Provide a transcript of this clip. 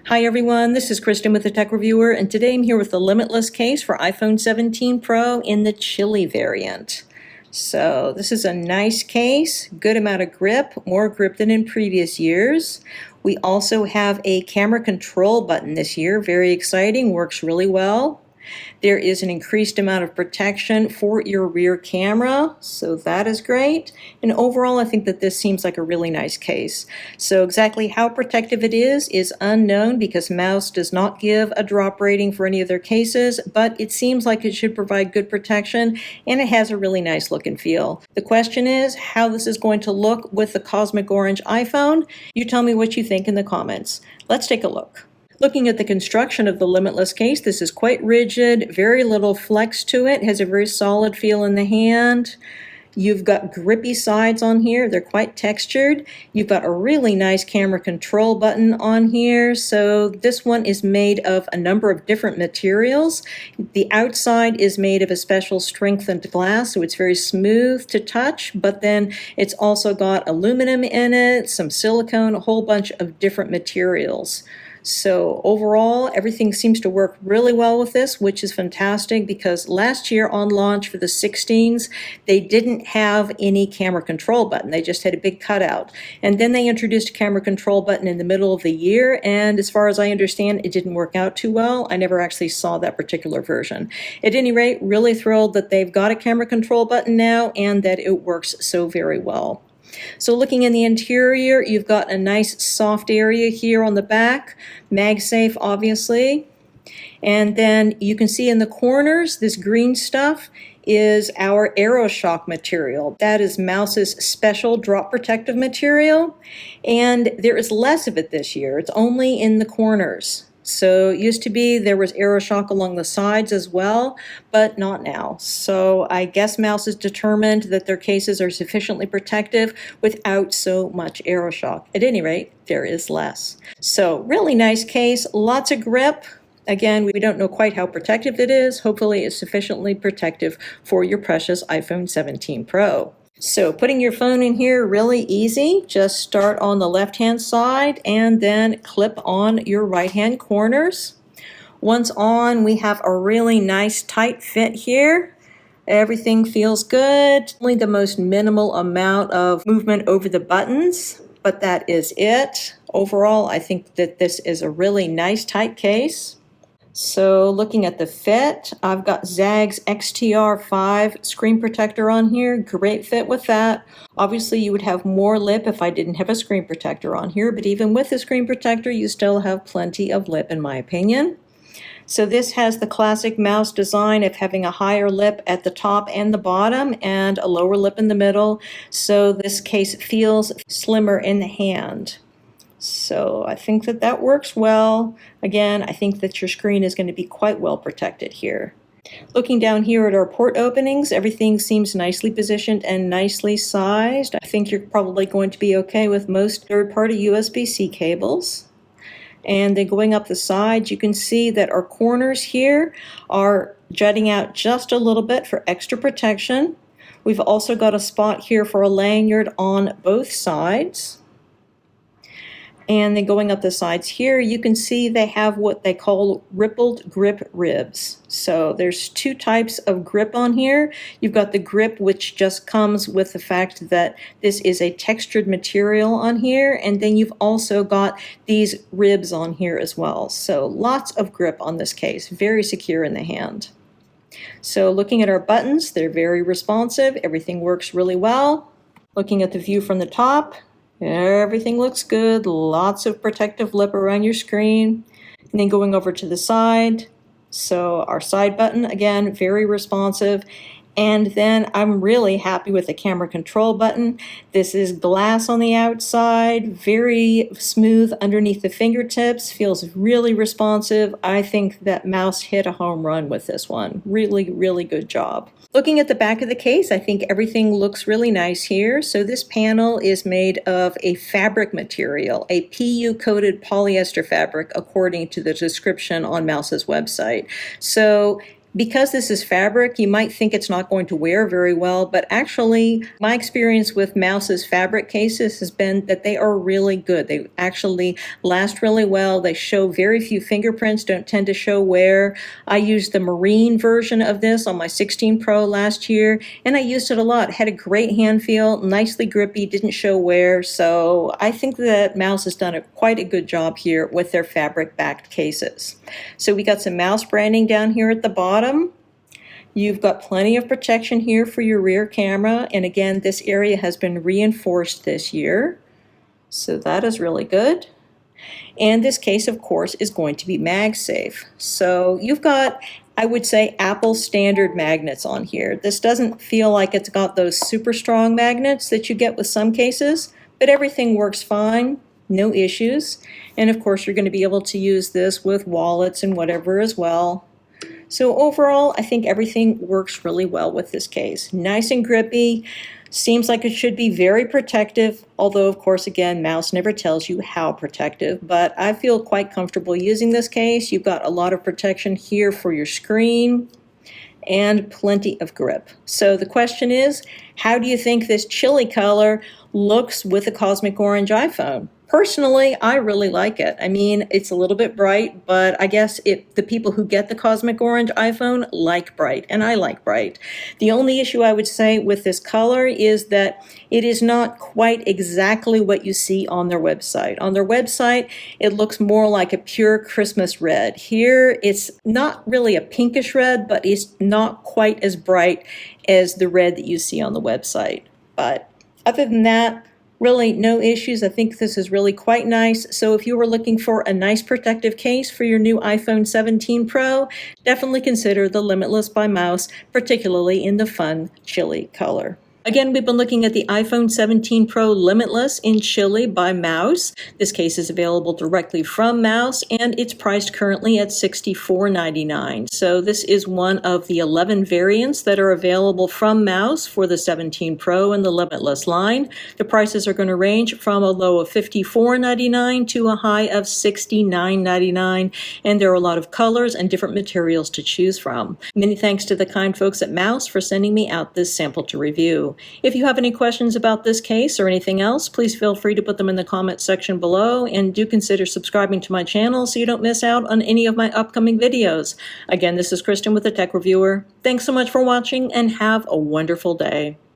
Hi everyone, this is Kristen with the Tech Reviewer, and today I'm here with the Limitless case for iPhone 17 Pro in the Chilli variant. So this is a nice case, good amount of grip, more grip than in previous years. We also have a camera control button this year, very exciting, works really well. There is an increased amount of protection for your rear camera, so that is great. And overall, I think that this seems like a really nice case. So exactly how protective it is unknown because Mous does not give a drop rating for any of their cases, but it seems like it should provide good protection, and it has a really nice look and feel. The question is how this is going to look with the Cosmic Orange iPhone. You tell me what you think in the comments. Let's take a look. Looking at the construction of the Limitless case, this is quite rigid, very little flex to it, has a very solid feel in the hand. You've got grippy sides on here, they're quite textured. You've got a really nice camera control button on here. So this one is made of a number of different materials. The outside is made of a special strengthened glass, so it's very smooth to touch, but then it's also got aluminum in it, some silicone, a whole bunch of different materials. So overall, everything seems to work really well with this, which is fantastic because last year on launch for the 16s, they didn't have any camera control button. They just had a big cutout. And then they introduced a camera control button in the middle of the year, and as far as I understand, it didn't work out too well. I never actually saw that particular version. At any rate, really thrilled that they've got a camera control button now and that it works so very well. So looking in the interior, you've got a nice soft area here on the back, MagSafe obviously, and then you can see in the corners this green stuff is our AeroShock material. That is Mous's special drop protective material, and there is less of it this year. It's only in the corners. So it used to be there was AeroShock along the sides as well, but not now. So I guess Mous is determined that their cases are sufficiently protective without so much AeroShock. At any rate, there is less. So really nice case, lots of grip. Again, we don't know quite how protective it is. Hopefully it's sufficiently protective for your precious iPhone 17 Pro. So putting your phone in here, really easy. Just start on the left-hand side and then clip on your right-hand corners. Once on, we have a really nice tight fit here. Everything feels good. Only the most minimal amount of movement over the buttons, but that is it. Overall, I think that this is a really nice tight case. So looking at the fit, I've got Zag's XTR5 screen protector on here. Great fit with that. Obviously you would have more lip if I didn't have a screen protector on here, but even with the screen protector, you still have plenty of lip in my opinion. So this has the classic Mous design of having a higher lip at the top and the bottom and a lower lip in the middle. So this case feels slimmer in the hand. So I think that that works well. Again, I think that your screen is going to be quite well protected here. Looking down here at our port openings, everything seems nicely positioned and nicely sized. I think you're probably going to be okay with most third-party USB-C cables. And then going up the sides, you can see that our corners here are jutting out just a little bit for extra protection. We've also got a spot here for a lanyard on both sides. And then going up the sides here, you can see they have what they call rippled grip ribs. So there's two types of grip on here. You've got the grip, which just comes with the fact that this is a textured material on here. And then you've also got these ribs on here as well. So lots of grip on this case, very secure in the hand. So looking at our buttons, they're very responsive. Everything works really well. Looking at the view from the top, everything looks good, lots of protective lip around your screen. And then going over to the side, so our side button, again, very responsive. And then I'm really happy with the camera control button. This is glass on the outside, very smooth underneath the fingertips, feels really responsive. I think that Mous hit a home run with this one. Really, really good job. Looking at the back of the case, I think everything looks really nice here. So this panel is made of a fabric material, a PU-coated polyester fabric, according to the description on Mous's website. So Because this is fabric, you might think it's not going to wear very well, but actually my experience with Mous's fabric cases has been that they are really good. They actually last really well. They show very few fingerprints, don't tend to show wear. I used the marine version of this on my 16 Pro last year, and I used it a lot. It had a great hand feel, nicely grippy, didn't show wear, so I think that Mous has done quite a good job here with their fabric-backed cases. So we got some Mous branding down here at the bottom. You've got plenty of protection here for your rear camera, and again, this area has been reinforced this year, so that is really good. And this case, of course, is going to be MagSafe. So you've got, I would say, Apple standard magnets on here. This doesn't feel like it's got those super strong magnets that you get with some cases, but everything works fine, no issues. And of course, you're going to be able to use this with wallets and whatever as well. So overall, I think everything works really well with this case. Nice and grippy. Seems like it should be very protective, although of course again Mous never tells you how protective, but I feel quite comfortable using this case. You've got a lot of protection here for your screen and plenty of grip. So the question is, how do you think this Chilli color looks with a cosmic orange iPhone? Personally, I really like it. I mean, it's a little bit bright, but I guess the people who get the cosmic orange iPhone like bright, and I like bright. The only issue I would say with this color is that it is not quite exactly what you see on their website. On their website, it looks more like a pure Christmas red. Here, it's not really a pinkish red, but it's not quite as bright as the red that you see on the website. But other than that, really no issues. I think this is really quite nice. So if you were looking for a nice protective case for your new iPhone 17 Pro, definitely consider the Limitless by Mous, particularly in the fun Chilli color. Again, we've been looking at the iPhone 17 Pro Limitless in Chilli by Mous. This case is available directly from Mous, and it's priced currently at $64.99. So this is one of the 11 variants that are available from Mous for the 17 Pro and the Limitless line. The prices are going to range from a low of $54.99 to a high of $69.99, and there are a lot of colors and different materials to choose from. Many thanks to the kind folks at Mous for sending me out this sample to review. If you have any questions about this case or anything else, please feel free to put them in the comments section below, and do consider subscribing to my channel so you don't miss out on any of my upcoming videos. Again, this is Kristen with the Tech Reviewer. Thanks so much for watching, and have a wonderful day.